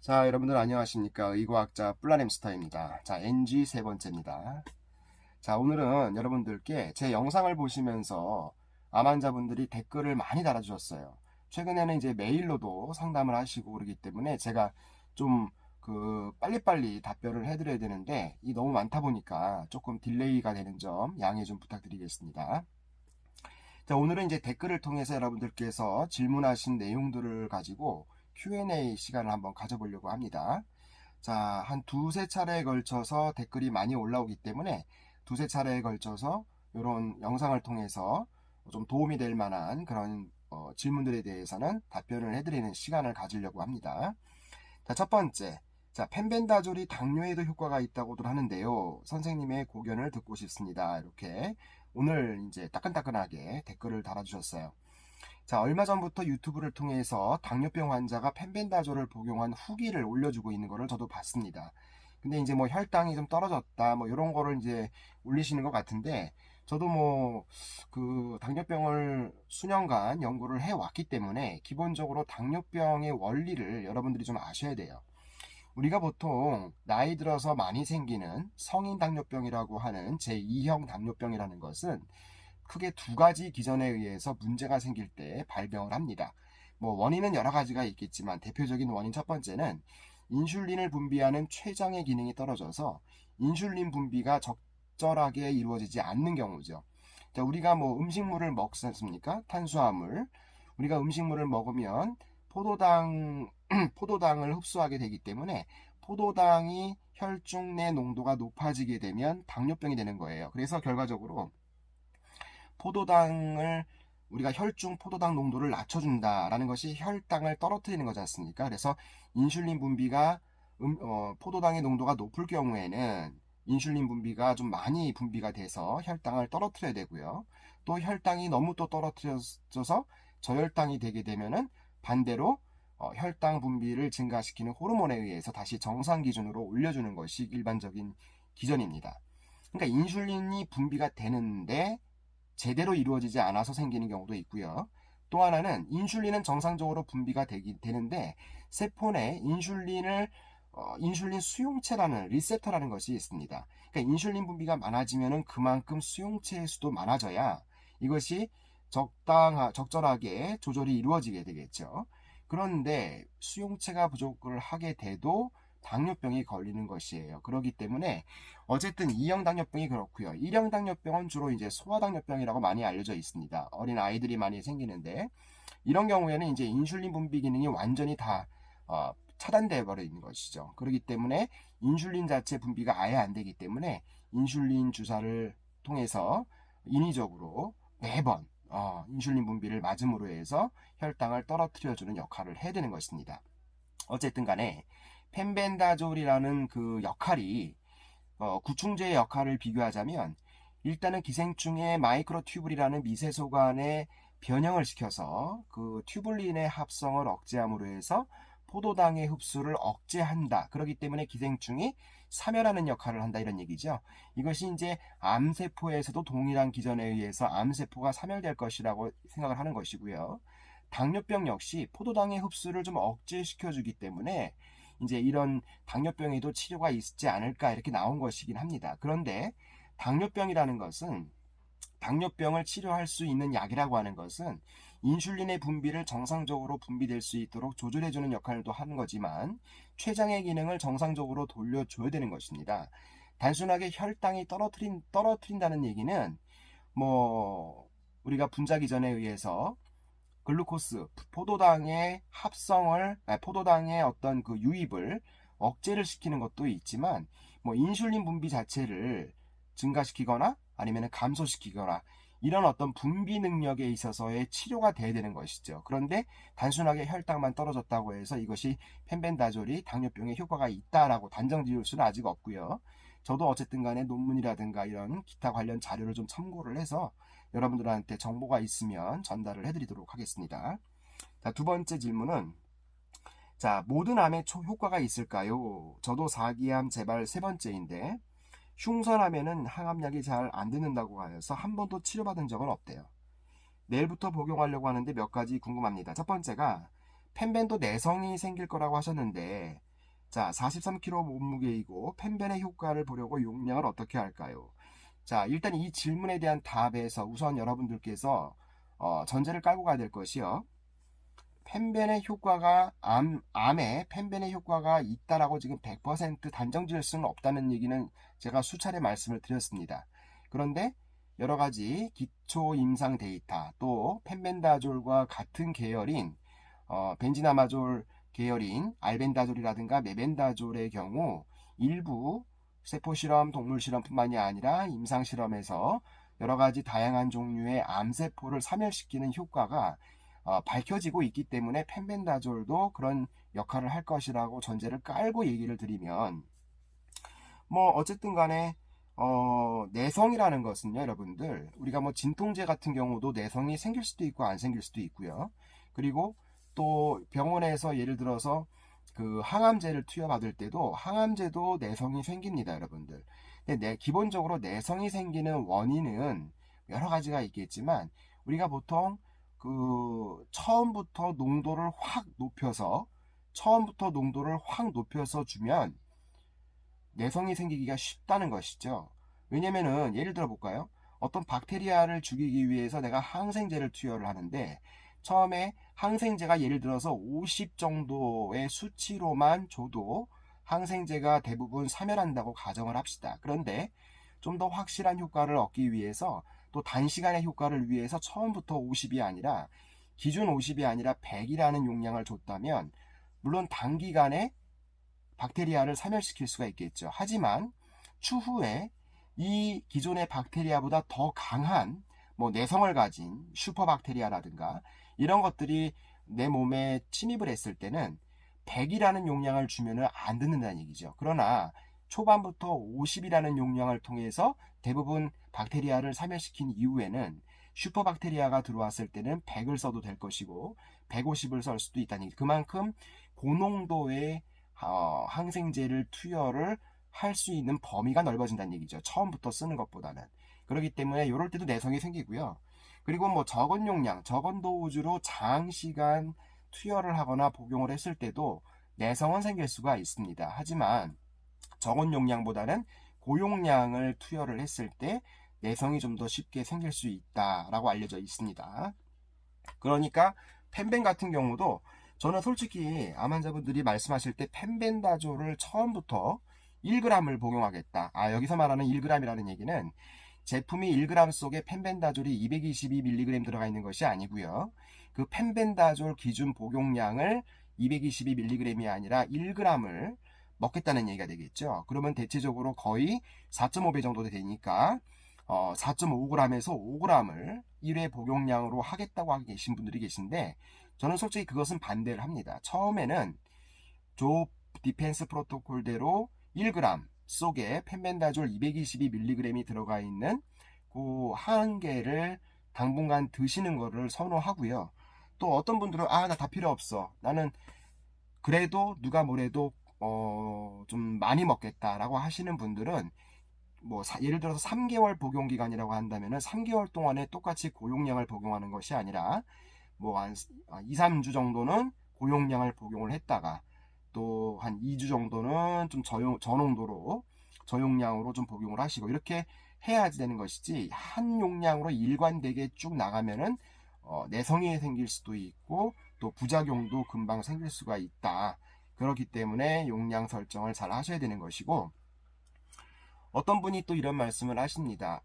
자, 여러분들 안녕하십니까? 의과학자 플라넴스터입니다. 자, NG 세 번째입니다. 자, 오늘은 여러분들께 제 영상을 보시면서 암 환자분들이 댓글을 많이 달아주셨어요. 최근에는 이제 메일로도 상담을 하시고 그러기 때문에 제가 좀 빨리빨리 답변을 해드려야 되는데 이 너무 많다 보니까 조금 딜레이가 되는 점 양해 좀 부탁드리겠습니다. 자, 오늘은 이제 댓글을 통해서 여러분들께서 질문하신 내용들을 가지고 Q&A 시간을 한번 가져보려고 합니다. 자, 한 두세 차례에 걸쳐서 댓글이 많이 올라오기 때문에 두세 차례에 걸쳐서 이런 영상을 통해서 좀 도움이 될 만한 그런 질문들에 대해서는 답변을 해드리는 시간을 가지려고 합니다. 자, 첫 번째. 자, 펜벤다졸이 당뇨에도 효과가 있다고들 하는데요. 선생님의 고견을 듣고 싶습니다. 이렇게 오늘 이제 따끈따끈하게 댓글을 달아주셨어요. 자, 얼마 전부터 유튜브를 통해서 당뇨병 환자가 펜벤다졸을 복용한 후기를 올려주고 있는 거를 저도 봤습니다. 근데 이제 뭐 혈당이 좀 떨어졌다, 뭐 이런 거를 이제 올리시는 것 같은데, 저도 뭐 당뇨병을 수년간 연구를 해왔기 때문에 기본적으로 당뇨병의 원리를 여러분들이 좀 아셔야 돼요. 우리가 보통 나이 들어서 많이 생기는 성인 당뇨병이라고 하는 제2형 당뇨병이라는 것은 크게 두 가지 기전에 의해서 문제가 생길 때 발병을 합니다. 뭐 원인은 여러 가지가 있겠지만 대표적인 원인 첫 번째는 인슐린을 분비하는 췌장의 기능이 떨어져서 인슐린 분비가 적절하게 이루어지지 않는 경우죠. 자, 우리가 뭐 음식물을 먹지 않습니까? 탄수화물. 우리가 음식물을 먹으면 포도당을 흡수하게 되기 때문에 포도당이 혈중 내 농도가 높아지게 되면 당뇨병이 되는 거예요. 그래서 결과적으로 포도당을 우리가 혈중 포도당 농도를 낮춰준다라는 것이 혈당을 떨어뜨리는 거지 않습니까? 그래서 인슐린 분비가 포도당의 농도가 높을 경우에는 인슐린 분비가 좀 많이 분비가 돼서 혈당을 떨어뜨려야 되고요. 또 혈당이 너무 또 떨어뜨려져서 저혈당이 되게 되면은 반대로 혈당 분비를 증가시키는 호르몬에 의해서 다시 정상 기준으로 올려주는 것이 일반적인 기전입니다. 그러니까 인슐린이 분비가 되는데 제대로 이루어지지 않아서 생기는 경우도 있고요. 또 하나는 인슐린은 정상적으로 분비가 되는데 세포 내 인슐린 수용체라는 리셉터라는 것이 있습니다. 그러니까 인슐린 분비가 많아지면은 그만큼 수용체의 수도 많아져야 이것이 적절하게 조절이 이루어지게 되겠죠. 그런데 수용체가 부족을 하게 돼도 당뇨병이 걸리는 것이에요. 그렇기 때문에 어쨌든 2형 당뇨병이 그렇고요. 1형 당뇨병은 주로 이제 소아당뇨병이라고 많이 알려져 있습니다. 어린 아이들이 많이 생기는데 이런 경우에는 이제 인슐린 분비 기능이 완전히 다 차단돼 버리는 것이죠. 그렇기 때문에 인슐린 자체 분비가 아예 안 되기 때문에 인슐린 주사를 통해서 인위적으로 매번 인슐린 분비를 맞음으로 해서 혈당을 떨어뜨려주는 역할을 해야 되는 것입니다. 어쨌든 간에 펜벤다졸이라는 그 역할이 구충제의 역할을 비교하자면 일단은 기생충의 마이크로튜뷸리라는 미세소관에 변형을 시켜서 그 튜블린의 합성을 억제함으로 해서 포도당의 흡수를 억제한다. 그렇기 때문에 기생충이 사멸하는 역할을 한다 이런 얘기죠. 이것이 이제 암세포에서도 동일한 기전에 의해서 암세포가 사멸될 것이라고 생각을 하는 것이고요. 당뇨병 역시 포도당의 흡수를 좀 억제시켜주기 때문에 이제 이런 당뇨병에도 치료가 있지 않을까 이렇게 나온 것이긴 합니다. 그런데 당뇨병이라는 것은 당뇨병을 치료할 수 있는 약이라고 하는 것은 인슐린의 분비를 정상적으로 분비될 수 있도록 조절해주는 역할도 하는 거지만 췌장의 기능을 정상적으로 돌려줘야 되는 것입니다. 단순하게 혈당이 떨어뜨린다는 얘기는 뭐 우리가 분자 기전에 의해서 글루코스, 포도당의 어떤 그 유입을 억제를 시키는 것도 있지만, 뭐 인슐린 분비 자체를 증가시키거나 아니면 감소시키거나 이런 어떤 분비 능력에 있어서의 치료가 돼야 되는 것이죠. 그런데 단순하게 혈당만 떨어졌다고 해서 이것이 펜벤다졸이 당뇨병에 효과가 있다라고 단정 지을 수는 아직 없고요. 저도 어쨌든 간에 논문이라든가 이런 기타 관련 자료를 좀 참고를 해서 여러분들한테 정보가 있으면 전달을 해드리도록 하겠습니다. 자, 두 번째 질문은 자, 모든 암에 효과가 있을까요? 저도 4기암 재발 세 번째인데 흉선암에는 항암약이 잘 안 듣는다고 하여서 한 번도 치료받은 적은 없대요. 내일부터 복용하려고 하는데 몇 가지 궁금합니다. 첫 번째가 펜벤도 내성이 생길 거라고 하셨는데 자, 43kg 몸무게이고 펜벤의 효과를 보려고 용량을 어떻게 할까요? 자, 일단 이 질문에 대한 답에서 우선 여러분들께서 전제를 깔고 가야 될 것이요. 펜벤의 효과가 암에 펜벤의 효과가 있다라고 지금 100% 단정 지을 수는 없다는 얘기는 제가 수차례 말씀을 드렸습니다. 그런데 여러 가지 기초 임상 데이터 또 펜벤다졸과 같은 계열인 벤지나마졸 계열인 알벤다졸이라든가 메벤다졸의 경우 일부 세포 실험, 동물 실험뿐만이 아니라 임상 실험에서 여러 가지 다양한 종류의 암세포를 사멸시키는 효과가 밝혀지고 있기 때문에 펜벤다졸도 그런 역할을 할 것이라고 전제를 깔고 얘기를 드리면, 뭐 어쨌든 간에 내성이라는 것은요, 여러분들, 우리가 뭐 진통제 같은 경우도 내성이 생길 수도 있고 안 생길 수도 있고요. 그리고 또 병원에서 예를 들어서 그 항암제를 투여받을 때도 항암제도 내성이 생깁니다, 여러분들. 근데 기본적으로 내성이 생기는 원인은 여러 가지가 있겠지만, 우리가 보통 그 처음부터 농도를 확 높여서 주면 내성이 생기기가 쉽다는 것이죠. 왜냐면은 예를 들어 볼까요? 어떤 박테리아를 죽이기 위해서 내가 항생제를 투여를 하는데, 처음에 항생제가 예를 들어서 50 정도의 수치로만 줘도 항생제가 대부분 사멸한다고 가정을 합시다. 그런데 좀 더 확실한 효과를 얻기 위해서, 또 단시간의 효과를 위해서 처음부터 50이 아니라 기준 50이 아니라 100이라는 용량을 줬다면 물론 단기간에 박테리아를 사멸시킬 수가 있겠죠. 하지만 추후에 이 기존의 박테리아보다 더 강한 뭐 내성을 가진 슈퍼박테리아라든가 이런 것들이 내 몸에 침입을 했을 때는 100이라는 용량을 주면은 안 듣는다는 얘기죠. 그러나 초반부터 50이라는 용량을 통해서 대부분 박테리아를 사멸시킨 이후에는 슈퍼박테리아가 들어왔을 때는 100을 써도 될 것이고 150을 쓸 수도 있다는 얘기. 그만큼 고농도의 항생제를 투여를 할 수 있는 범위가 넓어진다는 얘기죠. 처음부터 쓰는 것보다는. 그렇기 때문에 이럴 때도 내성이 생기고요. 그리고 뭐 적은 용량, 적은 도우주로 장시간 투여를 하거나 복용을 했을 때도 내성은 생길 수가 있습니다. 하지만 적은 용량보다는 고용량을 투여를 했을 때 내성이 좀 더 쉽게 생길 수 있다라고 알려져 있습니다. 그러니까 펜벤 같은 경우도 저는 솔직히 암 환자분들이 말씀하실 때 펜벤다졸을 처음부터 1g을 복용하겠다. 여기서 말하는 1g이라는 얘기는 제품이 1g 속에 펜벤다졸이 222mg 들어가 있는 것이 아니고요. 그 펜벤다졸 기준 복용량을 222mg이 아니라 1g을 먹겠다는 얘기가 되겠죠. 그러면 대체적으로 거의 4.5배 정도 되니까 4.5g에서 5g을 1회 복용량으로 하겠다고 하고 계신 분들이 계신데, 저는 솔직히 그것은 반대를 합니다. 처음에는 조 디펜스 프로토콜대로 1g 속에 펜벤다졸 222mg이 들어가 있는 그 한 개를 당분간 드시는 것을 선호하고요. 또 어떤 분들은 나 다 필요 없어, 나는 그래도 누가 뭐래도 좀 많이 먹겠다라고 하시는 분들은 뭐 예를 들어서 3개월 복용 기간이라고 한다면은 3개월 동안에 똑같이 고용량을 복용하는 것이 아니라 뭐 한 2, 3주 정도는 고용량을 복용을 했다가 또 한 2주 정도는 좀 저농도로 저용량으로 좀 복용을 하시고 이렇게 해야 되는 것이지, 한 용량으로 일관되게 쭉 나가면은 내성이 생길 수도 있고 또 부작용도 금방 생길 수가 있다. 그렇기 때문에 용량 설정을 잘 하셔야 되는 것이고, 어떤 분이 또 이런 말씀을 하십니다.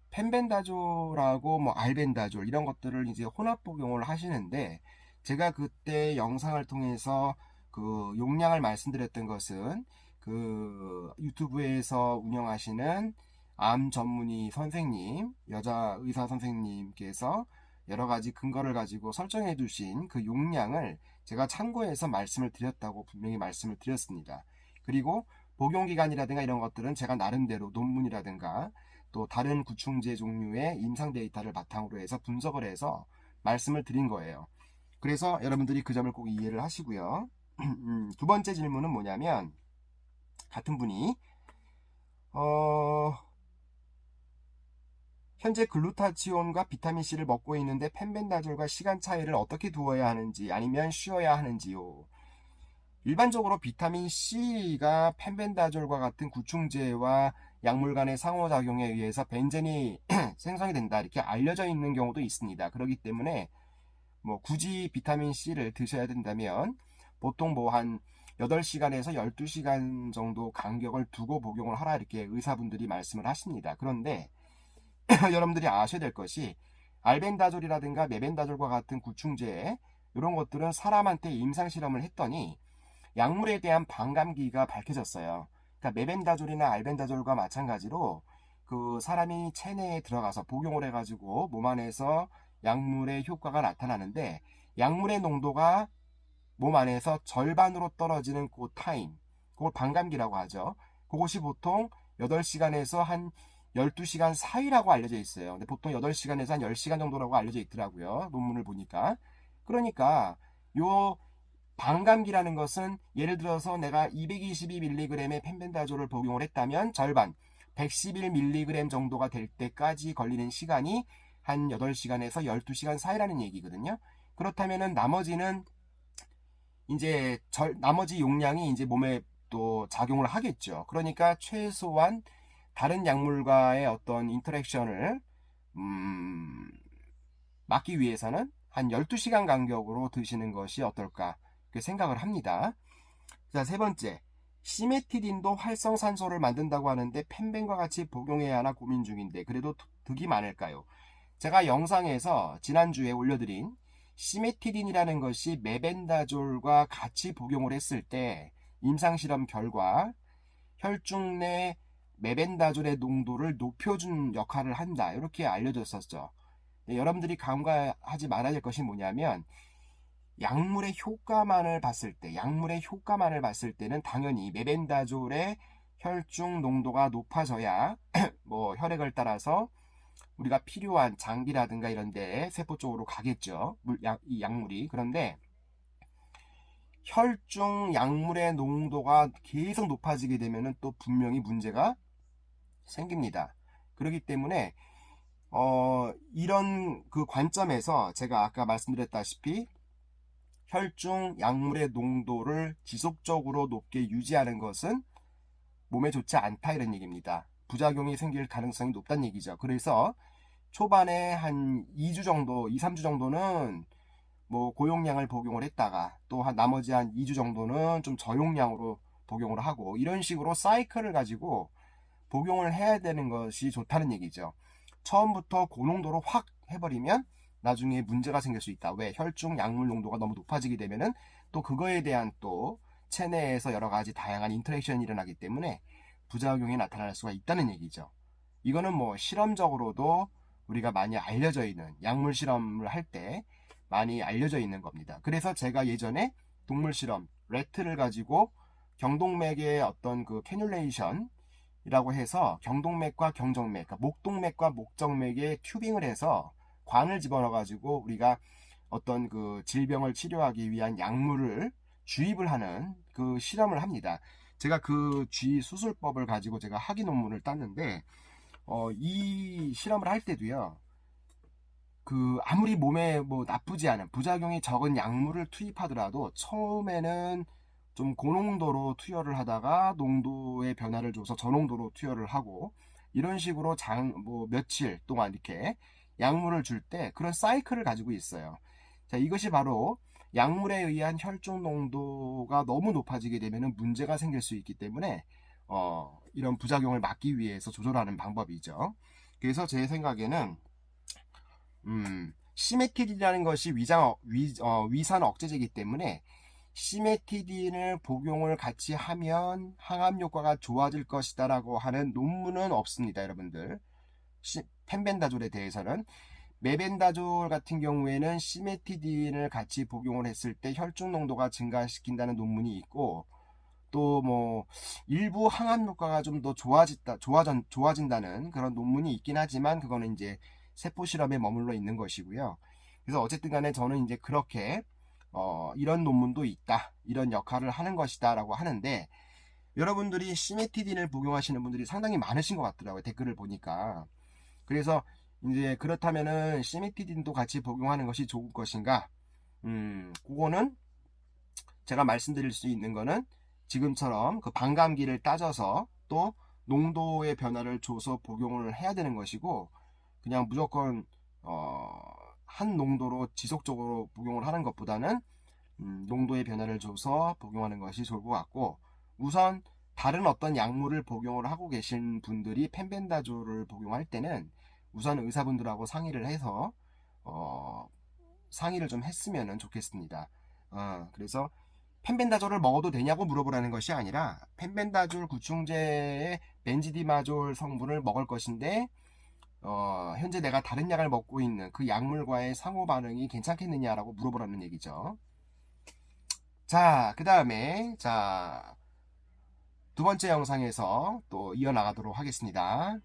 펜벤다졸하고 뭐 알벤다졸 이런 것들을 이제 혼합 복용을 하시는데, 제가 그때 영상을 통해서 그 용량을 말씀드렸던 것은 그 유튜브에서 운영하시는 암 전문의 선생님, 여자 의사 선생님께서 여러 가지 근거를 가지고 설정해 두신 그 용량을 제가 참고해서 말씀을 드렸다고 분명히 말씀을 드렸습니다. 그리고 복용기간이라든가 이런 것들은 제가 나름대로 논문이라든가 또 다른 구충제 종류의 임상 데이터를 바탕으로 해서 분석을 해서 말씀을 드린 거예요. 그래서 여러분들이 그 점을 꼭 이해를 하시고요. 두 번째 질문은 뭐냐면, 같은 분이 현재 글루타치온과 비타민C를 먹고 있는데 펜벤다졸과 시간 차이를 어떻게 두어야 하는지 아니면 쉬어야 하는지요. 일반적으로 비타민 C가 펜벤다졸과 같은 구충제와 약물 간의 상호작용에 의해서 벤젠이 생성이 된다 이렇게 알려져 있는 경우도 있습니다. 그렇기 때문에 뭐 굳이 비타민 C를 드셔야 된다면 보통 뭐 한 8시간에서 12시간 정도 간격을 두고 복용을 하라 이렇게 의사분들이 말씀을 하십니다. 그런데 여러분들이 아셔야 될 것이 알벤다졸이라든가 메벤다졸과 같은 구충제 이런 것들은 사람한테 임상 실험을 했더니 약물에 대한 반감기가 밝혀졌어요. 그러니까 메벤다졸이나 알벤다졸과 마찬가지로 그 사람이 체내에 들어가서 복용을 해가지고 몸 안에서 약물의 효과가 나타나는데 약물의 농도가 몸 안에서 절반으로 떨어지는 그 타임, 그걸 반감기라고 하죠. 그것이 보통 8시간에서 한 12시간 사이라고 알려져 있어요. 근데 보통 8시간에서 한 10시간 정도라고 알려져 있더라고요. 논문을 보니까. 그러니까 요 반감기라는 것은 예를 들어서 내가 222mg의 펜벤다졸을 복용을 했다면 절반 111mg 정도가 될 때까지 걸리는 시간이 한 8시간에서 12시간 사이라는 얘기거든요. 그렇다면은 나머지는 이제 나머지 용량이 이제 몸에 또 작용을 하겠죠. 그러니까 최소한 다른 약물과의 어떤 인터랙션을 막기 위해서는 한 12시간 간격으로 드시는 것이 어떨까 생각을 합니다. 자, 세 번째, 시메티딘도 활성산소를 만든다고 하는데 펜벤과 같이 복용해야 하나 고민 중인데 그래도 득이 많을까요? 제가 영상에서 지난주에 올려드린 시메티딘이라는 것이 메벤다졸과 같이 복용을 했을 때 임상실험 결과 혈중 내 메벤다졸의 농도를 높여준 역할을 한다 이렇게 알려졌었죠. 여러분들이 간과하지 말아야 될 것이 뭐냐면 약물의 효과만을 봤을 때는 당연히 메벤다졸의 혈중 농도가 높아져야 뭐 혈액을 따라서 우리가 필요한 장기라든가 이런 데 세포 쪽으로 가겠죠. 이 약물이. 그런데 혈중 약물의 농도가 계속 높아지게 되면 또 분명히 문제가 생깁니다. 그렇기 때문에 이런 그 관점에서 제가 아까 말씀드렸다시피 혈중 약물의 농도를 지속적으로 높게 유지하는 것은 몸에 좋지 않다 이런 얘기입니다. 부작용이 생길 가능성이 높다는 얘기죠. 그래서 초반에 한 2주 정도, 2, 3주 정도는 뭐 고용량을 복용을 했다가 또 나머지 한 2주 정도는 좀 저용량으로 복용을 하고 이런 식으로 사이클을 가지고 복용을 해야 되는 것이 좋다는 얘기죠. 처음부터 고농도로 확 해버리면 나중에 문제가 생길 수 있다. 왜? 혈중 약물 농도가 너무 높아지게 되면은 또 그거에 대한 또 체내에서 여러 가지 다양한 인터랙션이 일어나기 때문에 부작용이 나타날 수가 있다는 얘기죠. 이거는 뭐 실험적으로도 우리가 많이 알려져 있는 약물 실험을 할 때 많이 알려져 있는 겁니다. 그래서 제가 예전에 동물 실험 레트를 가지고 경동맥의 어떤 그 캐뉼레이션 이라고 해서 경동맥과 경정맥, 그러니까 목동맥과 목정맥에 튜빙을 해서 관을 집어넣어 가지고 우리가 어떤 그 질병을 치료하기 위한 약물을 주입을 하는 그 실험을 합니다. 제가 그 쥐 수술법을 가지고 제가 학위 논문을 땄는데 이 실험을 할 때도요. 그 아무리 몸에 뭐 나쁘지 않은 부작용이 적은 약물을 투입하더라도 처음에는 좀 고농도로 투여를 하다가 농도의 변화를 줘서 저농도로 투여를 하고 이런 식으로 뭐 며칠 동안 이렇게 약물을 줄 때 그런 사이클을 가지고 있어요. 자, 이것이 바로 약물에 의한 혈중 농도가 너무 높아지게 되면 문제가 생길 수 있기 때문에 이런 부작용을 막기 위해서 조절하는 방법이죠. 그래서 제 생각에는 시메티딘이라는 것이 위산 억제제이기 때문에 시메티딘을 복용을 같이 하면 항암 효과가 좋아질 것이다 라고 하는 논문은 없습니다. 여러분들 펜벤다졸에 대해서는 메벤다졸 같은 경우에는 시메티딘을 같이 복용을 했을 때 혈중 농도가 증가시킨다는 논문이 있고 또 뭐 일부 항암 효과가 좀 더 좋아진다는 그런 논문이 있긴 하지만 그거는 이제 세포 실험에 머물러 있는 것이고요. 그래서 어쨌든 간에 저는 이제 그렇게 이런 논문도 있다. 이런 역할을 하는 것이다 라고 하는데 여러분들이 시메티딘을 복용하시는 분들이 상당히 많으신 것 같더라고요. 댓글을 보니까. 그래서 이제 그렇다면은 시메티딘도 같이 복용하는 것이 좋을 것인가? 그거는 제가 말씀드릴 수 있는 거는 지금처럼 그 반감기를 따져서 또 농도의 변화를 줘서 복용을 해야 되는 것이고, 그냥 무조건 한 농도로 지속적으로 복용을 하는 것보다는 농도의 변화를 줘서 복용하는 것이 좋을 것 같고, 우선 다른 어떤 약물을 복용을 하고 계신 분들이 펜벤다졸을 복용할 때는 우선 의사분들하고 상의를 해서 상의를 좀 했으면 좋겠습니다. 그래서 펜벤다졸을 먹어도 되냐고 물어보라는 것이 아니라 펜벤다졸 구충제의 벤지디마졸 성분을 먹을 것인데 현재 내가 다른 약을 먹고 있는 그 약물과의 상호 반응이 괜찮겠느냐라고 물어보라는 얘기죠. 자, 그 다음에 두 번째 영상에서 또 이어나가도록 하겠습니다.